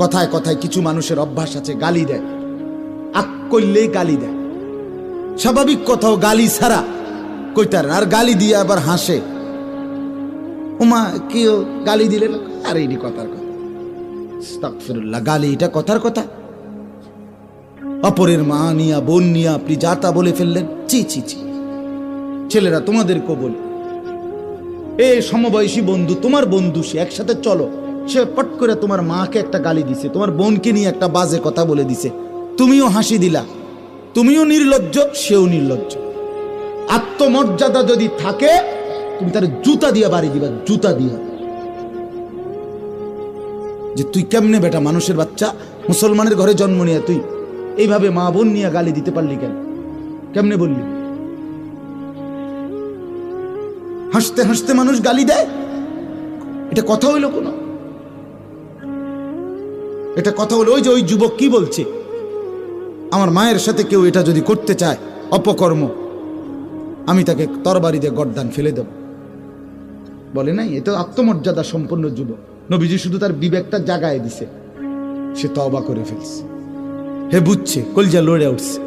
কথায় কথায় কিছু মানুষের অভ্যাস আছে, গালি দেয়, আক করলেই গালি দেয়। স্বাভাবিক কথাও গালি ছাড়া কইতার, আর গালি দিয়ে আবার হাসে। ওমা কেউ গালি দিলে আর এই কথার কথা, আস্তাগফিরুল্লাহ, গালি এটা কথার কথা? অপরের মা নিয়া বোন নিয়া আপনি যা তা বলে ফেললেন, চি চি চি। ছেলেরা তোমাদেরকেও বলি, এ সমবয়সী বন্ধু, তোমার বন্ধু, সে একসাথে চলো, সে পট করে তোমার মাকে একটা গালি দিছে, তোমার বোনকে নিয়ে একটা বাজে কথা বলে দিছে, তুমিও হাসি দিলা, তুমিও নির্লজ্জ, সেও নির্লজ্জ। আত্মমর্যাদা যদি থাকে তুমি তার জুতা দিয়া বাড়ি দিবা, জুতা দিয়া, যে তুই কেমনে বেটা, মানুষের বাচ্চা, মুসলমানের ঘরে জন্ম নিয়ে তুই এইভাবে মা বোন নিয়ে গালি দিতে পারলি কেন? কেমনে বললি? হাসতে হাসতে মানুষ গালি দেয়, এটা কথা হইল কোন? এটা কথা হলো? ওই যে ওই যুবক কি বলছে, আমার মায়ের সাথে কেউ এটা যদি করতে চায় অপকর্ম, আমি তাকে তরবারি দিয়ে গর্দান ফেলে দেব, বলে নাই? এটা আত্মমর্যাদা সম্পন্ন যুবক। নবীজি শুধু তার বিবেকটা জাগায় দিছে, সে তওবা করে ফেলছে, হে বুঝছে, কলজা লড়ে উঠছে,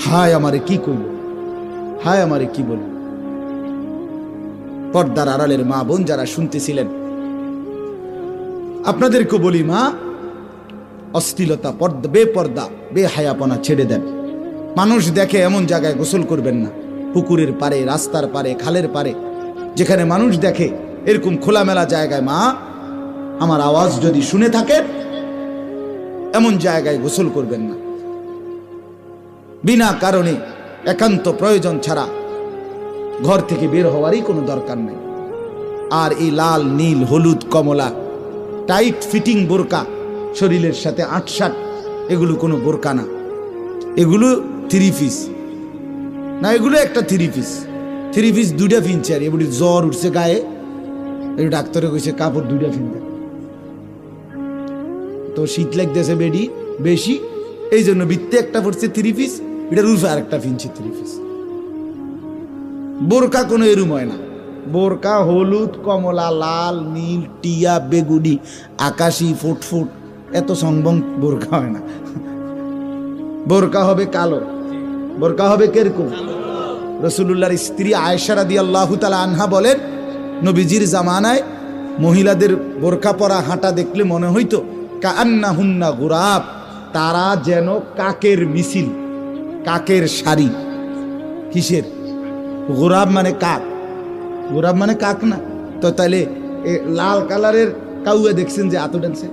হায় আমারে কি কইল, হায় আমারে কি বলল। পর্দার আড়ালের মা বোন যারা শুনতেছিলেন, আপনাদেরকে বলি, মা, অশ্লীলতা, বেপর্দা, বেহায়াপনা ছেড়ে দেন। মানুষ দেখে এমন জায়গায় গোসল করবেন না, পুকুরের পারে, রাস্তার পারে, খালের পারে, যেখানে মানুষ দেখে এরকম খোলামেলা জায়গায়, মা, আমার আওয়াজ যদি শুনে থাকেন, এমন জায়গায় গোসল করবেন না। বিনা কারণে একান্ত প্রয়োজন ছাড়া ঘর থেকে বের হওয়ারই কোনো দরকার নেই। আর এই লাল, নীল, হলুদ, কমলা টাইট ফিটিং বোরকা, শরীরের সাথে আটসাট, এগুলো কোনো বোরকা না, এগুলো 3 পিস না, এগুলো একটা 3 পিস। 3 পিস 2টা ফিনছে, আর এগুলি জ্বর উঠছে গায়ে, এই ডাক্তারে কইছে কাপড় 2টা ফিনতে, তো শীত লাগতেছে বেডি বেশি, এই জন্য বৃত্তে একটা পড়ছে 3 পিস, এটার উল্ফে আর একটা ফিনছে 3 পিস। বোরকা কোনো এরুম হয় না। বোরকা হলুদ, কমলা, লাল, নীল, টিয়া, বেগুনি, আকাশি, ফুটফুট, এত সংবং বোরকা হয় না। বোরকা হবে কালো, বোরকা হবে কিরকম? রাসূলুল্লাহর স্ত্রী আয়েশা রাদিয়াল্লাহু তাআলা আনহা বলেন, নবীজির জামানায় মহিলাদের বোরকা পরা হাঁটা দেখলে মনে হইতো কাআন্নাহুন্না গুরাব, তারা যেন কাকের মিছিল, কাকের সারি। কিসের? গোরাব মানে কাক, গোরাব মানে কাক না তো? তাইলে লাল কালারের কাউয়া দেখছেন যে আতো ডানছে?